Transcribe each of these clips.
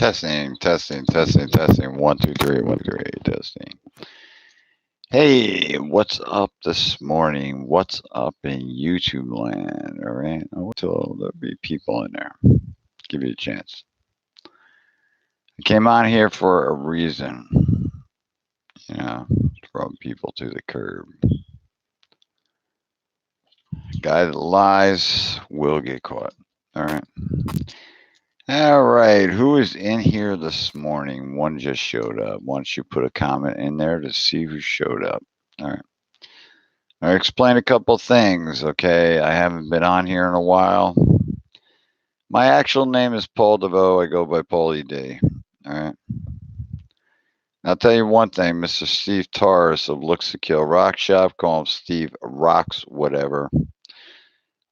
Testing, testing, testing, testing. One, two, three, one, two, three, testing. Hey, what's up this morning? What's up in YouTube land? All right. I'll wait till there'll be people in there. Give you a chance. I came on here for a reason. Throw people to the curb. Guy that lies will get caught. All right. All right. Who is in here this morning? One just showed up. Why don't you put a comment in there to see who showed up? All right. I'll explain a couple things, okay? I haven't been on here in a while. My actual name is Paul DeVoe. I go by Paulie D. All right. I'll tell you one thing, Mr. Steve Torres of Looks to Kill Rock Shop, call him Steve Rocks, whatever.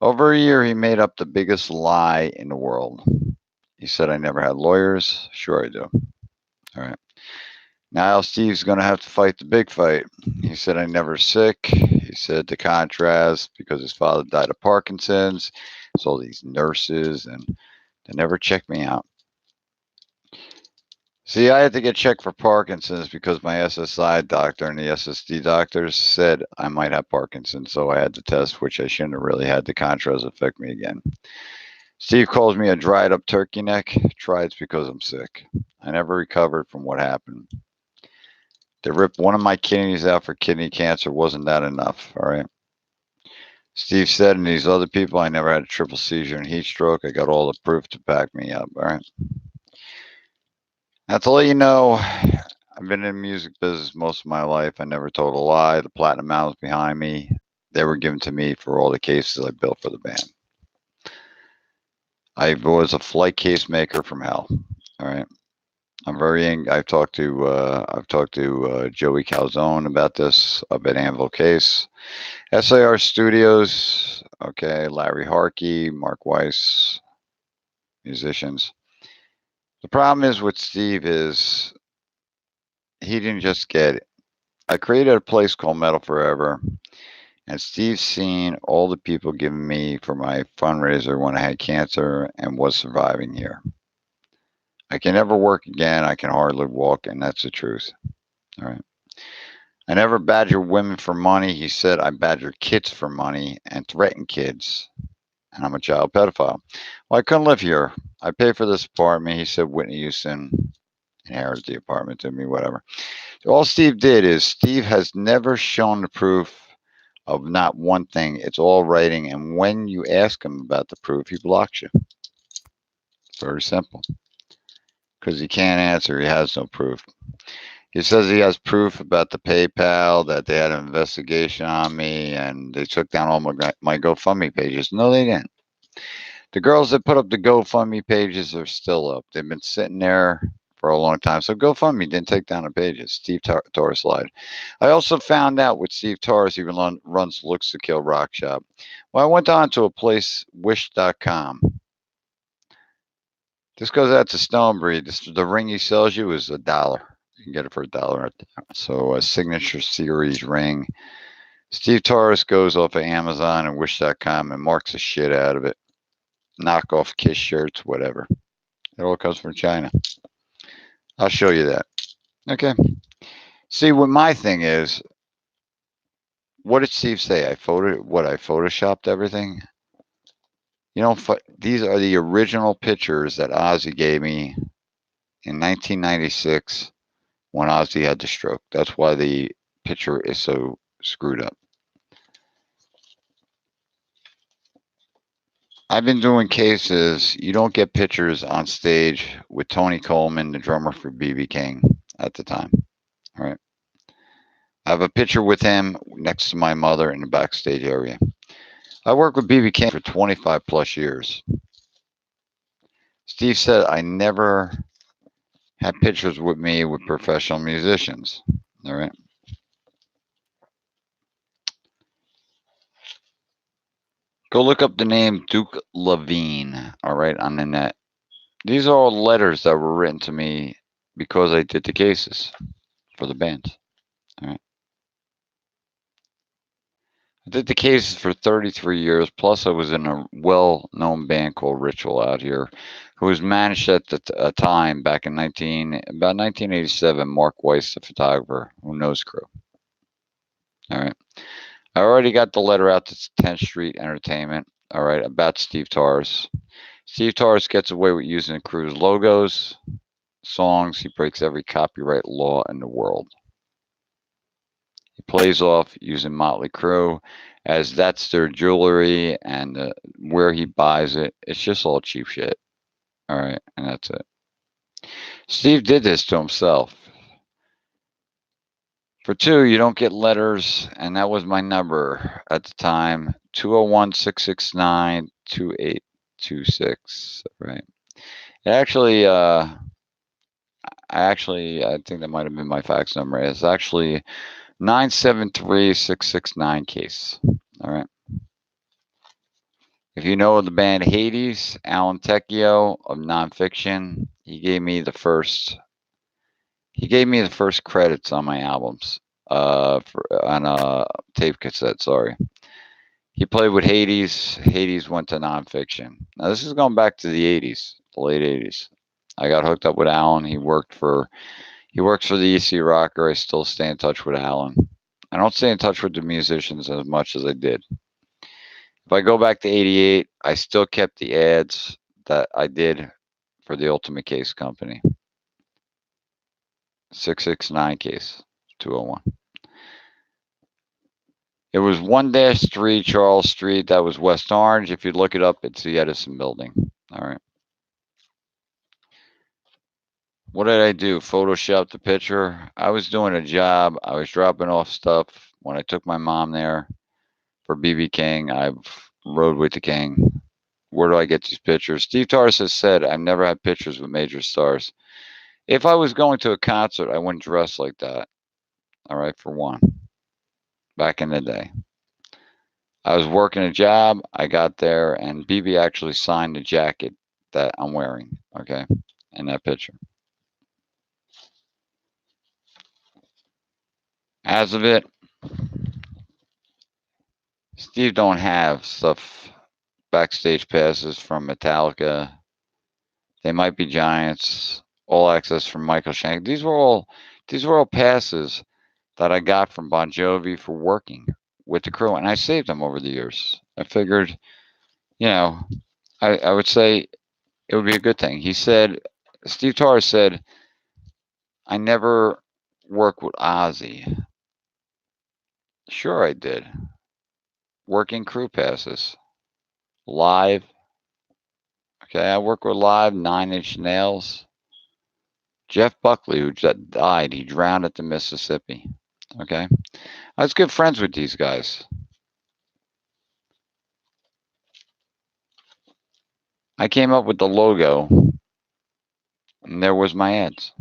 Over a year, he made up the biggest lie in the world. He said I never had lawyers. Sure, I do. All right. Now Steve's going to have to fight the big fight. He said I never sick. He said the contrast because his father died of Parkinson's. It's all these nurses and they never checked me out. See, I had to get checked for Parkinson's because my SSI doctor and the SSD doctors said I might have Parkinson's, so I had to test, which I shouldn't have really had the contrast affect me again. Steve calls me a dried up turkey neck. Try it's because I'm sick. I never recovered from what happened. They ripped one of my kidneys out for kidney cancer. Wasn't that enough? All right. Steve said, and these other people, I never had a triple seizure and heat stroke. I got all the proof to back me up. All right. Now, to let you know, I've been in the music business most of my life. I never told a lie. The platinum medals behind me, they were given to me for all the cases I built for the band. I was a flight case maker from hell. All right. I've talked to Joey Calzone about this up at Anvil Case. SAR Studios, okay, Larry Harkey, Mark Weiss, musicians. The problem is with Steve is he didn't just get it. I created a place called Metal Forever, and Steve's seen all the people giving me for my fundraiser when I had cancer and was surviving here. I can never work again. I can hardly walk, and that's the truth. All right. I never badger women for money. He said I badger kids for money and threaten kids. And I'm a child pedophile. Well, I couldn't live here. I pay for this apartment. He said Whitney Houston inherited the apartment to me, whatever. All Steve did is Steve has never shown the proof of not one thing. It's all writing. And when you ask him about the proof, he blocks you. Very simple. Because he can't answer. He has no proof. He says he has proof about the PayPal, that they had an investigation on me, and they took down all my GoFundMe pages. No, they didn't. The girls that put up the GoFundMe pages are still up. They've been sitting there for a long time. So GoFundMe didn't take down the pages. Steve Torres lied. I also found out with Steve Torres, he runs Looks to Kill Rock Shop. Well, I went on to a place, wish.com. This goes out to Stonebreed. The ring he sells you is $1. You can get it for $1 right there. So a signature series ring. Steve Torres goes off of Amazon and wish.com and marks the shit out of it. Knockoff Kiss shirts, whatever. It all comes from China. I'll show you that. Okay. See, what my thing is, what did Steve say? I photoshopped everything? You know, these are the original pictures that Ozzy gave me in 1996 when Ozzy had the stroke. That's why the picture is so screwed up. I've been doing cases. You don't get pictures on stage with Tony Coleman, the drummer for BB King at the time. All right. I have a picture with him next to my mother in the backstage area. I worked with BB King for 25 plus years. Steve said I never had pictures with me with professional musicians. All right. Go look up the name Duke Levine, all right, on the net. These are all letters that were written to me because I did the cases for the band. All right. I did the cases for 33 years. Plus, I was in a well-known band called Ritual out here, who was managed at the time back in 1987. Mark Weiss, the photographer, who knows crew. All right. I already got the letter out to 10th Street Entertainment. All right, about Steve Torres. Steve Torres gets away with using the crew's logos, songs. He breaks every copyright law in the world. He plays off using Motley Crue as that's their jewelry and where he buys it. It's just all cheap shit. All right, and that's it. Steve did this to himself. For two, you don't get letters, and that was my number at the time, 201-669-2826. Right. Actually, I think that might have been my fax number. It's actually 973-669 case. All right. If you know the band Hades, Alan Tecchio of Nonfiction, he gave me the first credits on my albums. On a tape cassette. Sorry. He played with Hades. Hades went to Nonfiction. Now this is going back to the '80s, the late '80s. I got hooked up with Alan. He works for the EC Rocker. I still stay in touch with Alan. I don't stay in touch with the musicians as much as I did. If I go back to '88, I still kept the ads that I did for the Ultimate Case Company. 669 case 201. It was 1-3 Charles Street. That was West Orange. If you look it up, it's the Edison building. All right. What did I do? Photoshop the picture. I was doing a job. I was dropping off stuff when I took my mom there for BB King. I rode with the King. Where do I get these pictures? Steve Torres has said I've never had pictures with major stars. If I was going to a concert, I wouldn't dress like that. All right, for one. Back in the day. I was working a job. I got there, and BB actually signed the jacket that I'm wearing. Okay, in that picture. As of it, Steve don't have stuff backstage passes from Metallica. They might be Giants. All access from Michael Shank. These were all passes that I got from Bon Jovi for working with the crew, and I saved them over the years. I figured, you know, I would say it would be a good thing. He said, Steve Torres said, I never worked with Ozzy. Sure, I did. Working crew passes. Live. Okay, I work with Live, Nine Inch Nails. Jeff Buckley, who just died, he drowned at the Mississippi. Okay, I was good friends with these guys. I came up with the logo, and there was my ads.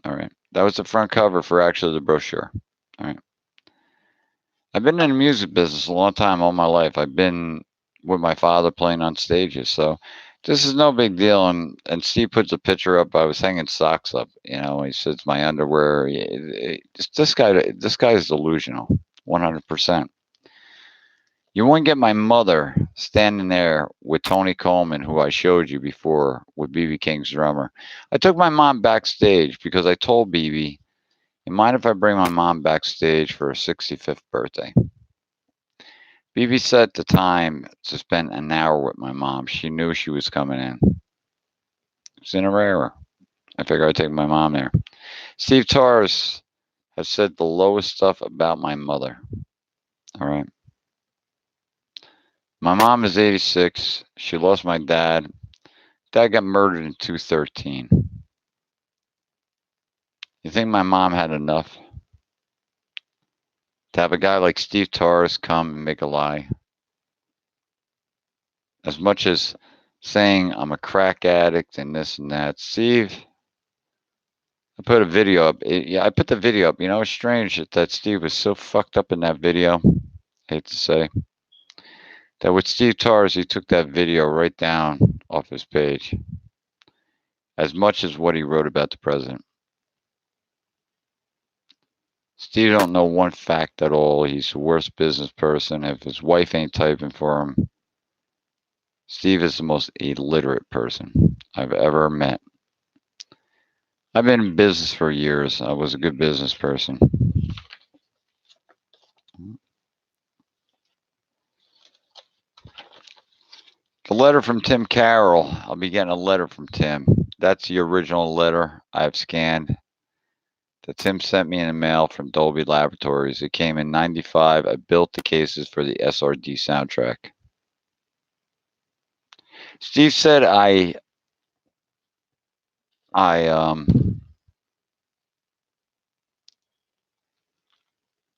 All right, that was the front cover for actually the brochure. All right, I've been in the music business a long time, all my life. I've been with my father playing on stages, so this is no big deal. And Steve puts a picture up. I was hanging socks up. You know, he says my underwear. This guy is delusional, 100%. You wouldn't get my mother standing there with Tony Coleman, who I showed you before, with BB King's drummer. I took my mom backstage because I told BB, you mind if I bring my mom backstage for her 65th birthday? BB set the time to spend an hour with my mom. She knew she was coming in. It's in Herrera. I figured I'd take my mom there. Steve Torres has said the lowest stuff about my mother. All right. My mom is 86. She lost my dad. Dad got murdered in 2013. You think my mom had enough to have a guy like Steve Torres come and make a lie? As much as saying I'm a crack addict and this and that. Steve, I put a video up. Yeah, I put the video up. You know, it's strange that Steve was so fucked up in that video. I hate to say that with Steve Torres, he took that video right down off his page, as much as what he wrote about the president. Steve don't know one fact at all. He's the worst business person. If his wife ain't typing for him, Steve is the most illiterate person I've ever met. I've been in business for years. I was a good business person. The letter from Tim Carroll. I'll be getting a letter from Tim. That's the original letter I've scanned that Tim sent me in the mail from Dolby Laboratories. It came in '95. I built the cases for the SRD soundtrack. Steve said I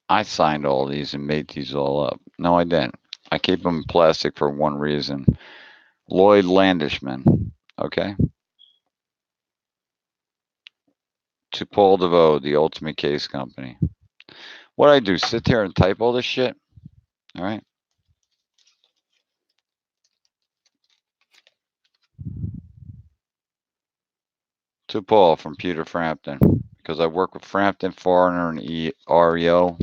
I signed all these and made these all up. No, I didn't. I keep them in plastic for one reason. Lloyd Landishman. Okay. To Paul DeVoe, the Ultimate Case Company. What I do? Sit there and type all this shit. All right. To Paul from Peter Frampton, because I work with Frampton, Foreigner, and REO.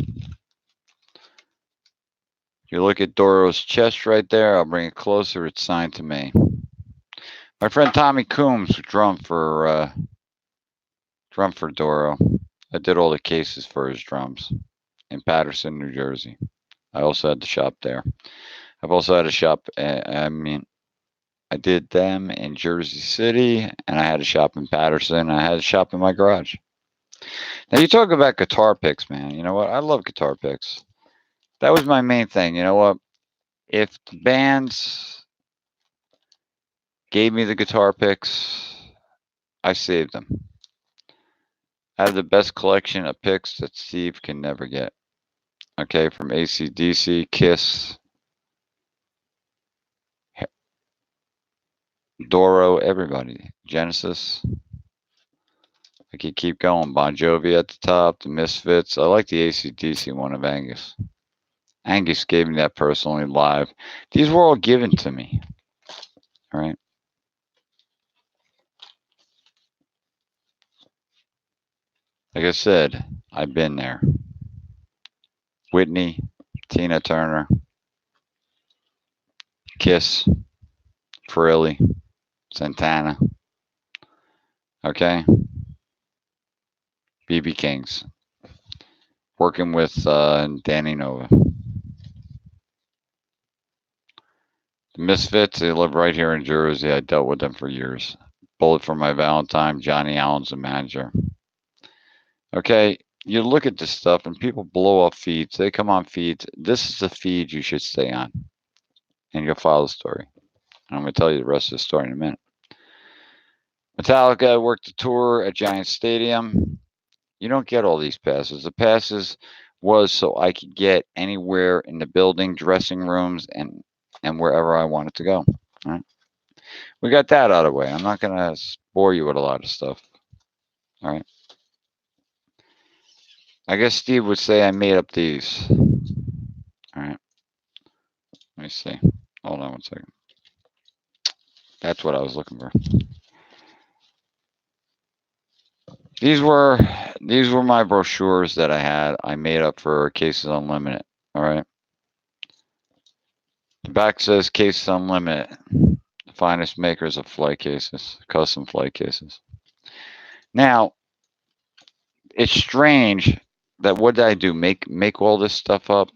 You look at Doro's chest right there. I'll bring it closer. It's signed to me. My friend Tommy Coombs drum for Doro. I did all the cases for his drums in Patterson, New Jersey. I also had the shop there. I've also had a shop. I did them in Jersey City, and I had a shop in Patterson. I had a shop in my garage. Now you talk about guitar picks, man. You know what? I love guitar picks. That was my main thing. You know what? If the bands gave me the guitar picks, I saved them. I have the best collection of picks that Steve can never get. Okay, from AC/DC, Kiss, Doro, everybody. Genesis. I could keep going. Bon Jovi at the top, the Misfits. I like the AC/DC one of Angus. Angus gave me that personally live. These were all given to me. All right. Like I said, I've been there. Whitney, Tina Turner, Kiss, Frilly, Santana. Okay. BB Kings. Working with Danny Nova. The Misfits, they live right here in Jersey. I dealt with them for years. Bullet for My Valentine, Johnny Allen's the manager. Okay, you look at this stuff and people blow up feeds. They come on feeds. This is the feed you should stay on. And you'll follow the story. And I'm going to tell you the rest of the story in a minute. Metallica worked the tour at Giant Stadium. You don't get all these passes. The passes was so I could get anywhere in the building, dressing rooms, and wherever I wanted to go. All right. We got that out of the way. I'm not going to bore you with a lot of stuff. All right. I guess Steve would say I made up these. All right. Let me see. Hold on one second. That's what I was looking for. These were my brochures that I had. I made up for Cases Unlimited. All right. The back says Cases Unlimited, the finest makers of flight cases, custom flight cases. Now, it's strange that what did I do? Make all this stuff up?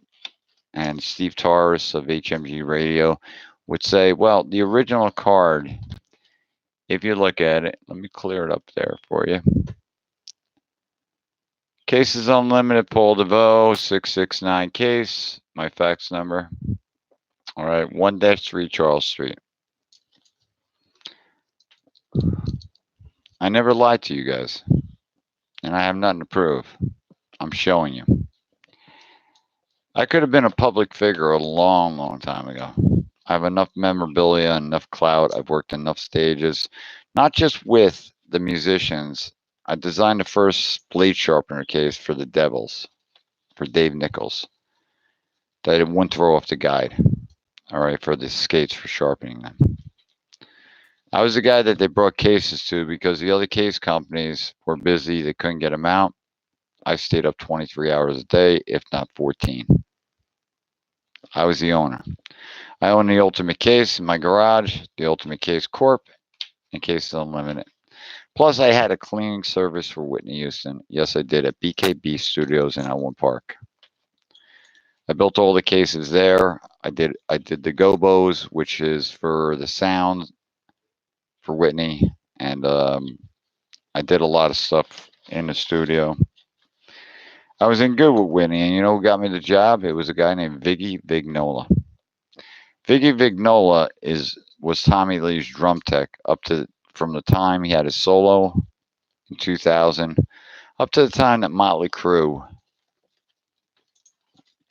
And Steve Torres of HMG Radio would say, well, the original card, if you look at it, let me clear it up there for you. Cases Unlimited, Paul DeVoe, 669 case, my fax number. All right, 1-3 Charles Street. I never lied to you guys, and I have nothing to prove. I'm showing you. I could have been a public figure a long, long time ago. I have enough memorabilia, enough clout. I've worked enough stages, not just with the musicians. I designed the first blade sharpener case for the Devils, for Dave Nichols, that it wouldn't throw off the guide. All right, for the skates for sharpening them. I was the guy that they brought cases to because the other case companies were busy. They couldn't get them out. I stayed up 23 hours a day, if not 14. I was the owner. I own the Ultimate Case in my garage, the Ultimate Case Corp, and Cases Unlimited. Plus, I had a cleaning service for Whitney Houston. Yes, I did at BKB Studios in Elmwood Park. I built all the cases there. I did the gobos, which is for the sound for Whitney, and I did a lot of stuff in the studio. I was in good with Whitney, and you know who got me the job? It was a guy named Viggy Vignola. Viggy Vignola was Tommy Lee's drum tech up to from the time he had his solo in 2000 up to the time that Motley Crue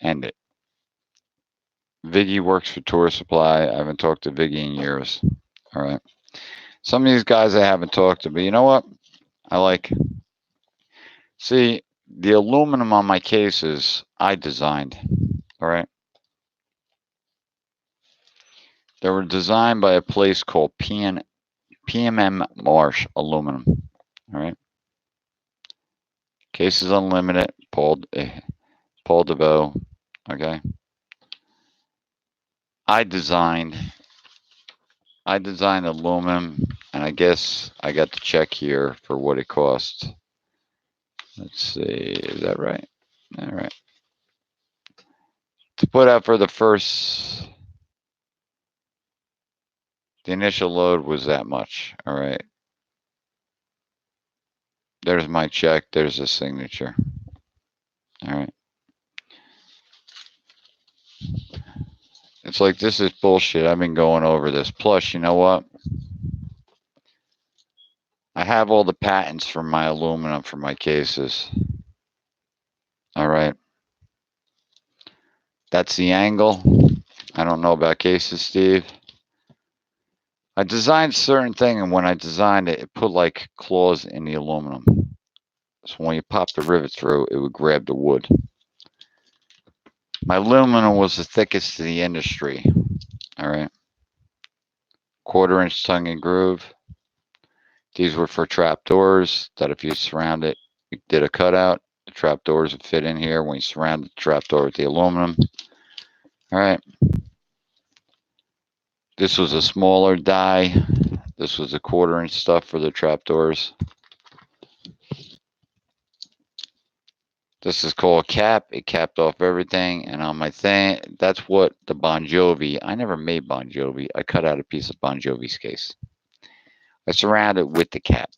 ended. Viggy works for Tour Supply. I haven't talked to Viggy in years. All right. Some of these guys I haven't talked to, but you know what? I like. See, the aluminum on my cases I designed. All right. They were designed by a place called PMM Marsh Aluminum. All right. Cases Unlimited, Paul DeVoe. Okay. I designed I designed aluminum, and I guess I got the check here for what it cost. Let's see, is that right? All right. To put out for the initial load was that much. All right. There's my check. There's a signature. All right. It's like, this is bullshit. I've been going over this. Plus, you know what? I have all the patents for my aluminum for my cases. All right. That's the angle. I don't know about cases, Steve. I designed certain thing, and when I designed it, it put like claws in the aluminum. So when you pop the rivet through, it would grab the wood. My aluminum was the thickest in the industry. All right. 1/4 inch tongue and groove. These were for trap doors that if you surround it, you did a cutout, the trap doors would fit in here when you surround the trap door with the aluminum. All right. This was a smaller die. This was a 1/4 inch stuff for the trap doors. This is called a cap. It capped off everything. And on my thing, that's what the Bon Jovi, I never made Bon Jovi. I cut out a piece of Bon Jovi's case. I surrounded it with the cap.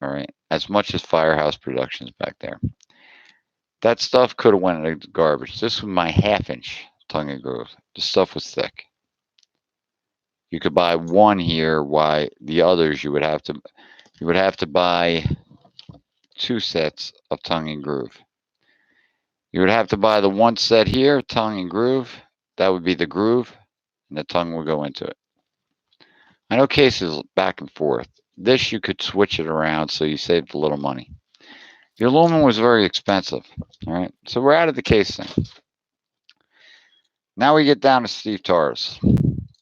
All right. As much as Firehouse Productions back there. That stuff could have went in the garbage. This was my 1/2 inch tongue and groove. The stuff was thick. You could buy one here. Why the others you would have to buy 2 sets of tongue and groove. You would have to buy the one set here, tongue and groove. That would be the groove, and the tongue would go into it. I know cases back and forth. This you could switch it around so you saved a little money. The aluminum was very expensive. All right, so we're out of the case thing. Now we get down to Steve Torres.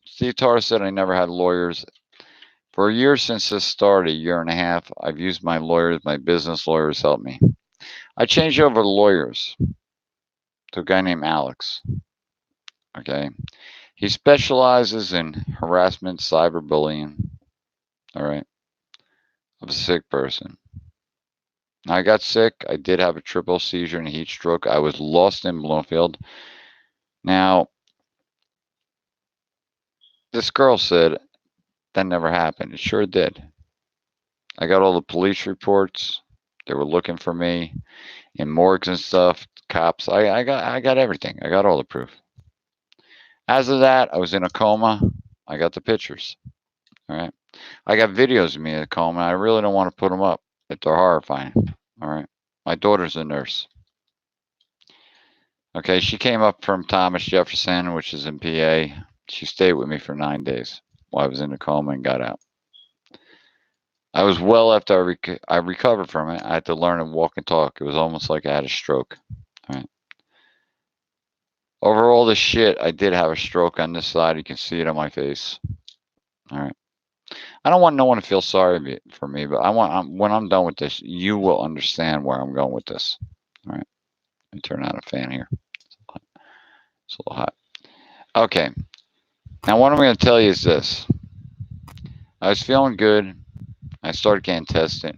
Steve Torres said I never had lawyers. For a year since this started, a year and a half, I've used my lawyers, my business lawyers help me. I changed over to lawyers to a guy named Alex. Okay. He specializes in harassment, cyberbullying, all right, of a sick person. Now, I got sick. I did have a triple seizure and a heat stroke. I was lost in Bloomfield. Now, this girl said that never happened. It sure did. I got all the police reports. They were looking for me in morgues and stuff. Cops. I got everything. I got all the proof. As of that, I was in a coma. I got the pictures. All right. I got videos of me in a coma. I really don't want to put them up. But they're horrifying. All right. My daughter's a nurse. Okay. She came up from Thomas Jefferson, which is in PA. She stayed with me for 9 days while I was in a coma and got out. I was well after I recovered from it. I had to learn to walk and talk. It was almost like I had a stroke. All right. Over all this shit, I did have a stroke on this side. You can see it on my face. All right. I don't want no one to feel sorry for me, but when I'm done with this, you will understand where I'm going with this. me turn on a fan here. It's a little hot. Okay. Now, what I'm going to tell you is this. I was feeling good. I started getting tested.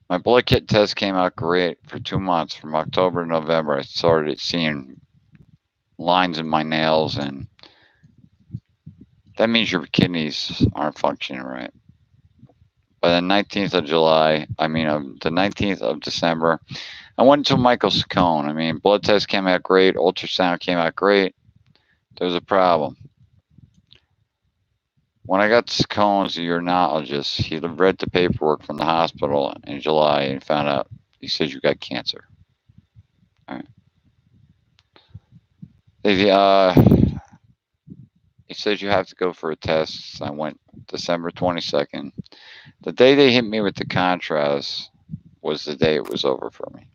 My blood kit test came out great for 2 months. From October to November, I started seeing lines in my nails, and that means your kidneys aren't functioning right. By the 19th of July, the 19th of December, I went to Michael Saccone. Blood test came out great. Ultrasound came out great. There was a problem. When I got to Saccone's, the urologist, he read the paperwork from the hospital in July and found out, he says, you got cancer. All right. He says you have to go for a test. I went December 22nd. The day they hit me with the contrast was the day it was over for me.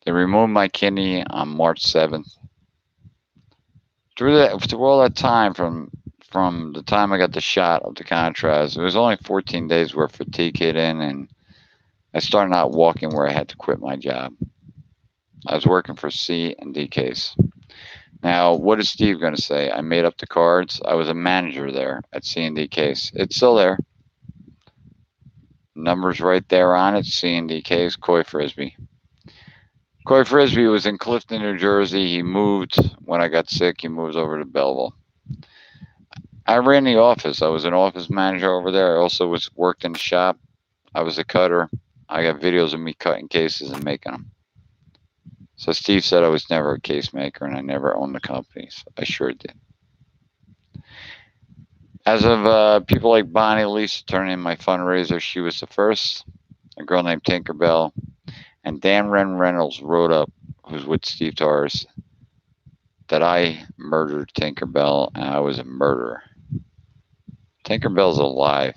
They removed my kidney on March 7th. Through all that time, from the time I got the shot of the contrast, it was only 14 days where fatigue hit in, and I started not walking where I had to quit my job. I was working for C and D Case. Now, what is Steve going to say? I made up the cards. I was a manager there at C and D Case. It's still there. Numbers right there on it. C and D Case, Coy Frisbee. Coy Frisbee was in Clifton, New Jersey. He moved when I got sick. He moved over to Belleville. I ran the office. I was an office manager over there. I also worked in the shop. I was a cutter. I got videos of me cutting cases and making them. So Steve said I was never a case maker and I never owned the company. So I sure did. As of people like Bonnie Lisa turning in my fundraiser, she was the first. A girl named Tinkerbell. And Dan Reynolds wrote up, who's with Steve Torres, that I murdered Tinkerbell and I was a murderer. Tinkerbell's alive.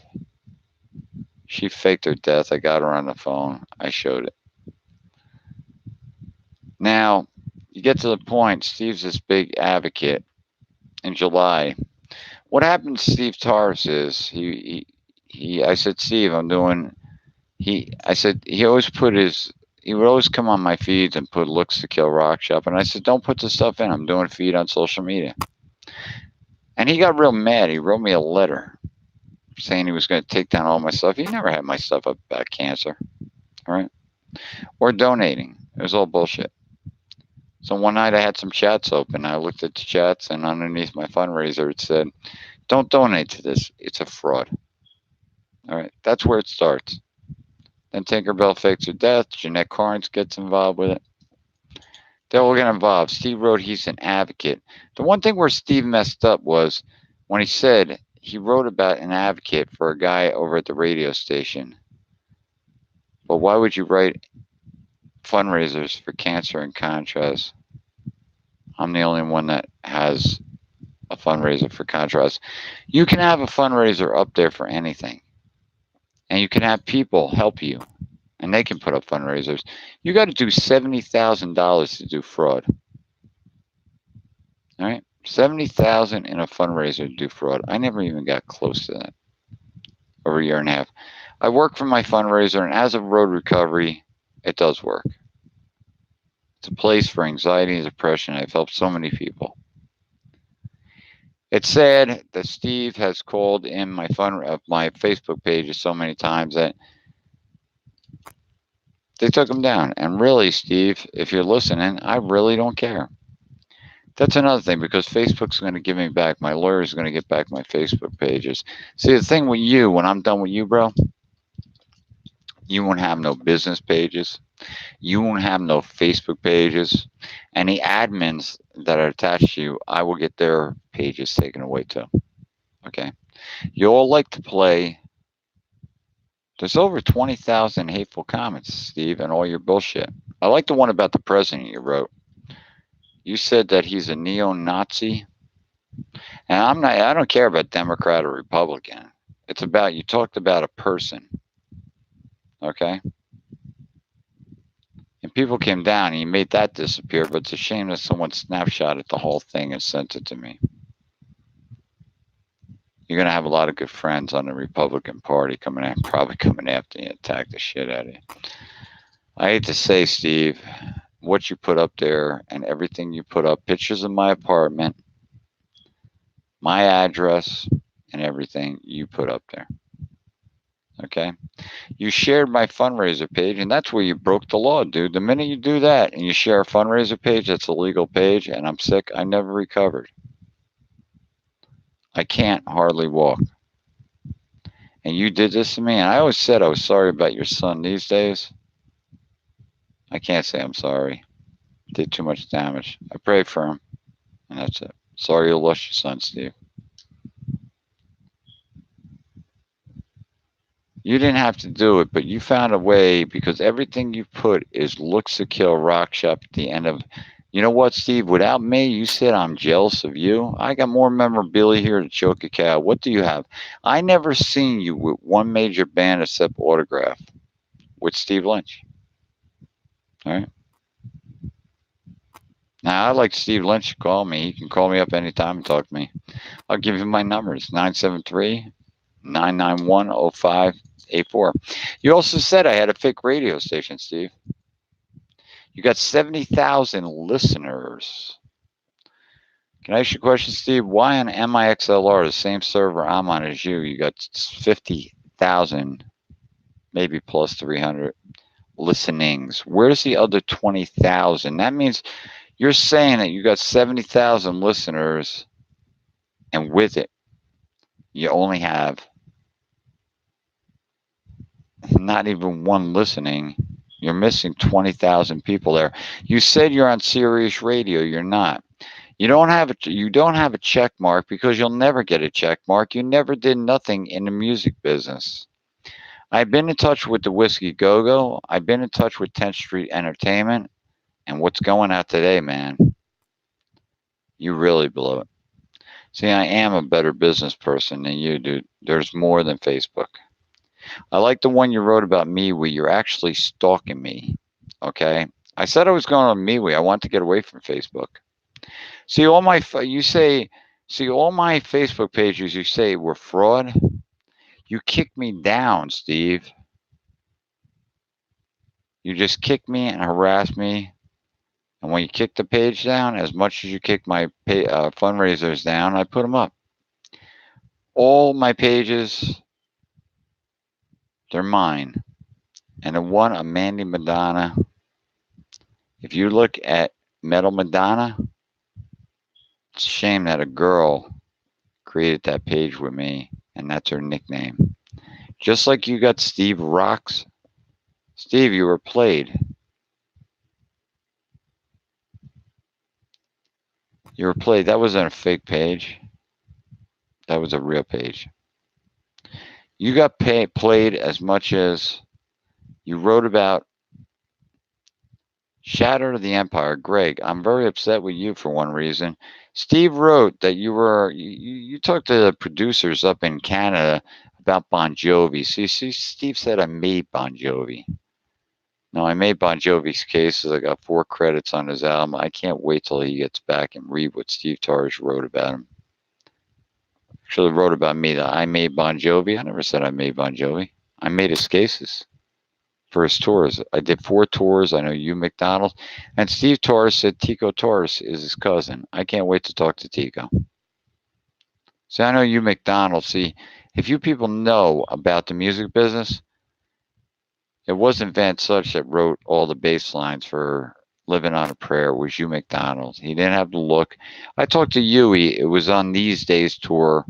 She faked her death. I got her on the phone. I showed it. Now, you get to the point, Steve's this big advocate in July. What happened to Steve Torres is, I said, Steve, I said, he would always come on my feeds and put looks to kill rock shop. And I said, don't put this stuff in. I'm doing a feed on social media. And he got real mad. He wrote me a letter saying he was going to take down all my stuff. He never had my stuff up about cancer. All right. Or donating. It was all bullshit. So one night I had some chats open. I looked at the chats, and underneath my fundraiser, it said, don't donate to this. It's a fraud. All right. That's where it starts. Then Tinkerbell fakes her death. Jeanette Carnes gets involved with it. They all get involved. Steve wrote he's an advocate. The one thing where Steve messed up was when he said he wrote about an advocate for a guy over at the radio station. But why would you write fundraisers for cancer and contrast? I'm the only one that has a fundraiser for contrast. You can have a fundraiser up there for anything. And you can have people help you. And they can put up fundraisers. You got to do $70,000 to do fraud. All right? $70,000 in a fundraiser to do fraud. I never even got close to that. Over a year and a half. I work for my fundraiser, and as of road recovery, it does work. It's a place for anxiety and depression. I've helped so many people. It's sad that Steve has called in my Facebook pages so many times that they took him down. And really, Steve, if you're listening, I really don't care. That's another thing, because Facebook's going to give me back. My lawyer's going to get back my Facebook pages. See, the thing with you, when I'm done with you, bro, you won't have no business pages. You won't have no Facebook pages. Any admins that are attached to you, I will get their pages taken away too. Okay? You all like to play. There's over 20,000 hateful comments, Steve, and all your bullshit. I like the one about the president you wrote. You said that he's a neo-Nazi. And I don't care about Democrat or Republican. It's about, you talked about a person. Okay? And people came down and you made that disappear, but it's a shame that someone snapshotted the whole thing and sent it to me. You're going to have a lot of good friends on the Republican Party probably coming after you and attack the shit out of you. I hate to say, Steve, what you put up there and everything you put up, pictures of my apartment, my address, and everything you put up there. Okay. You shared my fundraiser page, and that's where you broke the law, dude. The minute you do that and you share a fundraiser page, that's a legal page, and I'm sick. I never recovered. I can't hardly walk. And you did this to me, and I always said I was sorry about your son. These days, I can't say I'm sorry. Did too much damage. I prayed for him, and that's it. Sorry you lost your son, Steve. You didn't have to do it, but you found a way because everything you put is looks to kill rock shop at the end of. You know what, Steve? Without me, you said I'm jealous of you. I got more memorabilia here to choke a cow. What do you have? I never seen you with one major band except Autograph with Steve Lynch. All right. Now I like Steve Lynch to call me. He can call me up anytime and talk to me. I'll give you my numbers: 973-991-0584. You also said I had a fake radio station, Steve. You got 70,000 listeners. Can I ask you a question, Steve? Why on MIXLR, the same server I'm on as you got 50,000, maybe plus 300 listenings? Where's the other 20,000? That means you're saying that you got 70,000 listeners, and with it, you only have not even one listening. You're missing 20,000 people there. You said you're on Sirius Radio. You're not. You don't have a check mark because you'll never get a check mark. You never did nothing in the music business. I've been in touch with the Whiskey Go Go. I've been in touch with 10th Street Entertainment. And what's going out today, man? You really blew it. See, I am a better business person than you, dude. There's more than Facebook. I like the one you wrote about MeWe. You're actually stalking me. Okay. I said I was going on MeWe. I want to get away from Facebook. See all my you say see all my Facebook pages you say were fraud. You kicked me down, Steve. You just kicked me and harassed me. And when you kicked the page down, as much as you kicked my fundraisers down, I put them up. All my pages, they're mine. And the one of Mandy Madonna, if you look at Metal Madonna, it's a shame that a girl created that page with me, and that's her nickname. Just like you got Steve Rocks. Steve, you were played. You were played. That wasn't a fake page. That was a real page. You got played as much as you wrote about Shatter of the Empire. Greg, I'm very upset with you for one reason. Steve wrote that you talked to the producers up in Canada about Bon Jovi. See, Steve said I made Bon Jovi. No, I made Bon Jovi's cases. I got 4 credits on his album. I can't wait till he gets back and read what Steve Torres wrote about him. Actually wrote about me that I made Bon Jovi. I never said I made Bon Jovi. I made his cases for his tours. I did 4 tours. I know you, McDonald. And Steve Torres said Tico Torres is his cousin. I can't wait to talk to Tico. See, I know you, McDonald. See, if you people know about the music business, it wasn't Van Such that wrote all the bass lines for Living on a Prayer. It was you, McDonald. He didn't have the look. I talked to Yui. It was on These Days tour.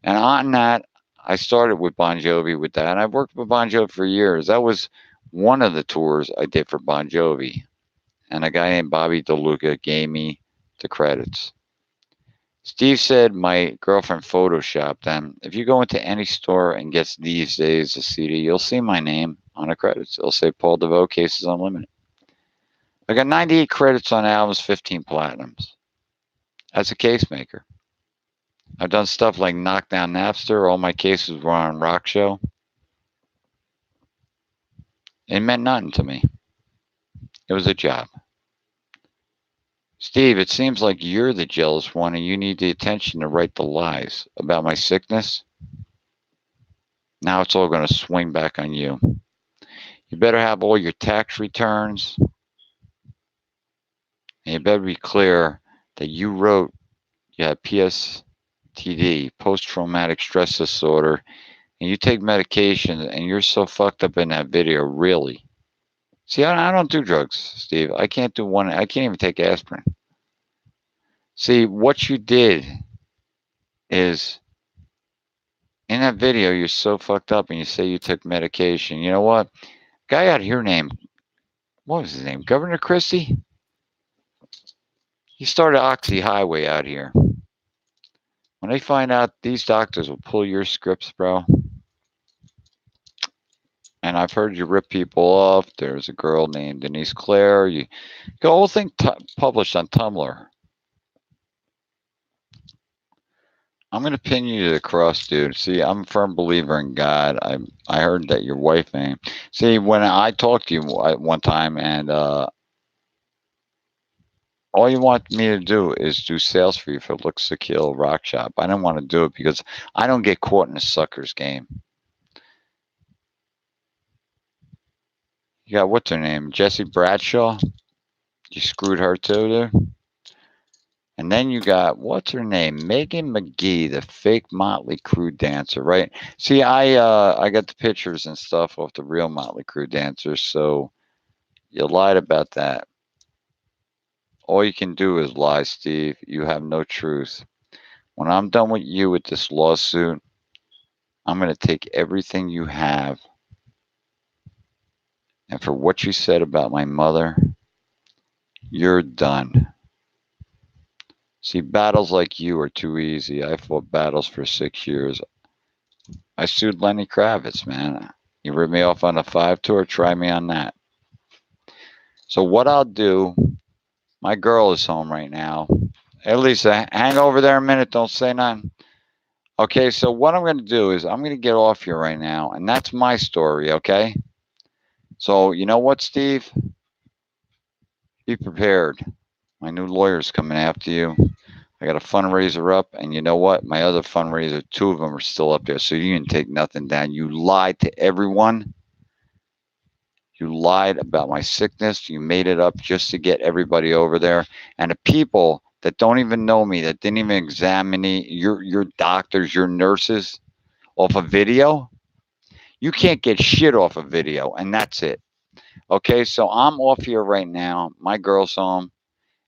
And on that, I started with Bon Jovi with that. And I've worked with Bon Jovi for years. That was one of the tours I did for Bon Jovi. And a guy named Bobby DeLuca gave me the credits. Steve said my girlfriend photoshopped them. If you go into any store and gets These Days a CD, you'll see my name on the credits. It'll say Paul DeVoe, Cases Unlimited. I got 98 credits on albums, 15 platinums. As a case maker. I've done stuff like Knockdown Napster. All my cases were on Rock Show. It meant nothing to me. It was a job. Steve, it seems like you're the jealous one and you need the attention to write the lies about my sickness. Now it's all going to swing back on you. You better have all your tax returns, and you better be clear that you wrote you had PSTD, post-traumatic stress disorder, and you take medication, and you're so fucked up in that video, really. See, I don't do drugs, Steve. I can't do one. I can't even take aspirin. See, what you did is in that video, you're so fucked up, and you say you took medication. You know what? Guy out here named what was his name? Governor Christie. He started Oxy Highway out here. When they find out these doctors will pull your scripts, bro, and I've heard you rip people off. There's a girl named Denise Clare. You the whole thing published on Tumblr. I'm gonna pin you to the cross, dude. See, I'm a firm believer in God. I heard that your wife name. See, when I talked to you one time, and all you want me to do is do sales for you for Looks to Kill Rock Shop. I don't want to do it because I don't get caught in a sucker's game. You got what's her name? Jessie Bradshaw. You screwed her too, dude. And then you got what's her name? Megan McGee, the fake Motley Crue dancer, right? See, I got the pictures and stuff of the real Motley Crue dancers, so you lied about that. All you can do is lie, Steve. You have no truth. When I'm done with you with this lawsuit, I'm gonna take everything you have, and for what you said about my mother, you're done. See, battles like you are too easy. I fought battles for 6 years. I sued Lenny Kravitz, man. You ripped me off on the 5 tour, try me on that. So what I'll do, my girl is home right now. Hey Lisa, hang over there a minute, don't say nothing. Okay, so what I'm gonna do is I'm gonna get off here right now, and that's my story, okay? So you know what, Steve? Be prepared. My new lawyer's coming after you. I got a fundraiser up, and you know what? My other fundraiser, 2 of them are still up there, so you didn't take nothing down. You lied to everyone. You lied about my sickness. You made it up just to get everybody over there. And the people that don't even know me, that didn't even examine me, your doctors, your nurses, off a video, you can't get shit off a video, and that's it. Okay, so I'm off here right now. My girl's home,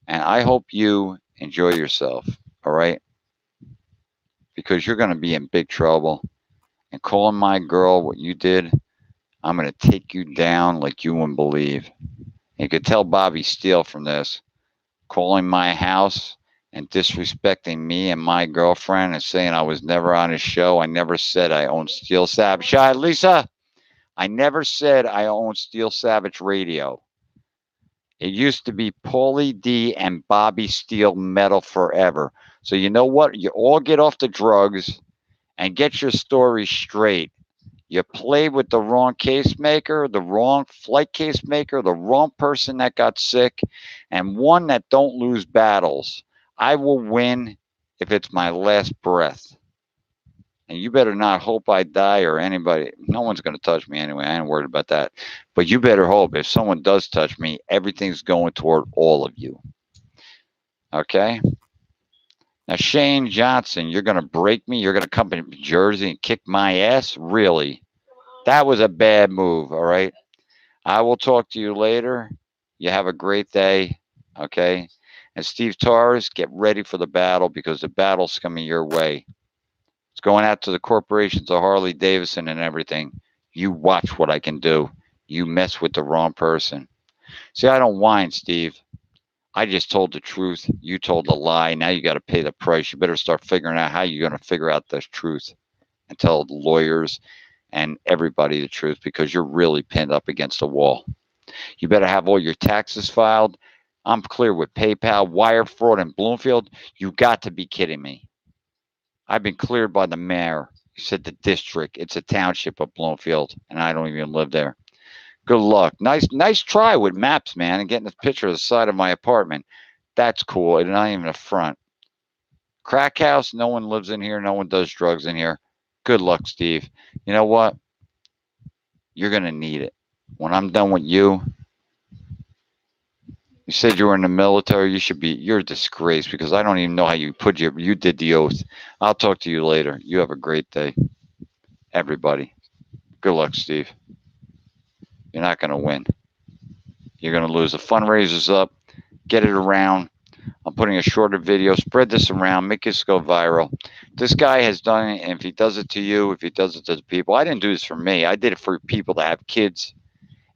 and I hope you enjoy yourself. All right, because you're going to be in big trouble. And calling my girl what you did, I'm going to take you down like you wouldn't believe. You could tell Bobby Steele from this. Calling my house and disrespecting me and my girlfriend and saying I was never on his show. I never said I owned Steel Savage. Lisa, I never said I owned Steel Savage Radio. It used to be Paulie D and Bobby Steele Metal Forever. So you know what? You all get off the drugs and get your story straight. You played with the wrong case maker, the wrong flight case maker, the wrong person that got sick, and one that don't lose battles. I will win if it's my last breath. And you better not hope I die or anybody. No one's going to touch me anyway. I ain't worried about that. But you better hope if someone does touch me, everything's going toward all of you. Okay? Now, Shane Johnson, you're going to break me? You're going to come to Jersey and kick my ass? Really? That was a bad move, all right? I will talk to you later. You have a great day, okay? And Steve Torres, get ready for the battle because the battle's coming your way. It's going out to the corporations of Harley Davidson and everything. You watch what I can do. You mess with the wrong person. See, I don't whine, Steve. I just told the truth. You told the lie. Now you got to pay the price. You better start figuring out how you're going to figure out the truth and tell the lawyers and everybody the truth because you're really pinned up against a wall. You better have all your taxes filed. I'm clear with PayPal, wire fraud, and Bloomfield. You got to be kidding me. I've been cleared by the mayor. He said the district. It's a township of Bloomfield, and I don't even live there. Good luck. Nice try with maps, man, and getting a picture of the side of my apartment. That's cool. It's not even a front. Crack house, no one lives in here. No one does drugs in here. Good luck, Steve. You know what? You're going to need it. When I'm done with you, you said you were in the military. You're a disgrace because I don't even know how you did the oath. I'll talk to you later. You have a great day, everybody. Good luck, Steve. You're not going to win. You're going to lose. The fundraiser's up. Get it around. I'm putting a shorter video. Spread this around. Make this go viral. This guy has done it, and if he does it to you, if he does it to the people, I didn't do this for me. I did it for people that have kids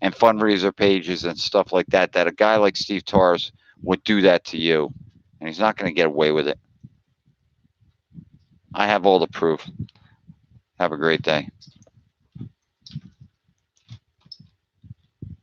and fundraiser pages and stuff like that. That a guy like Steve Torres would do that to you, and he's not going to get away with it. I have all the proof. Have a great day.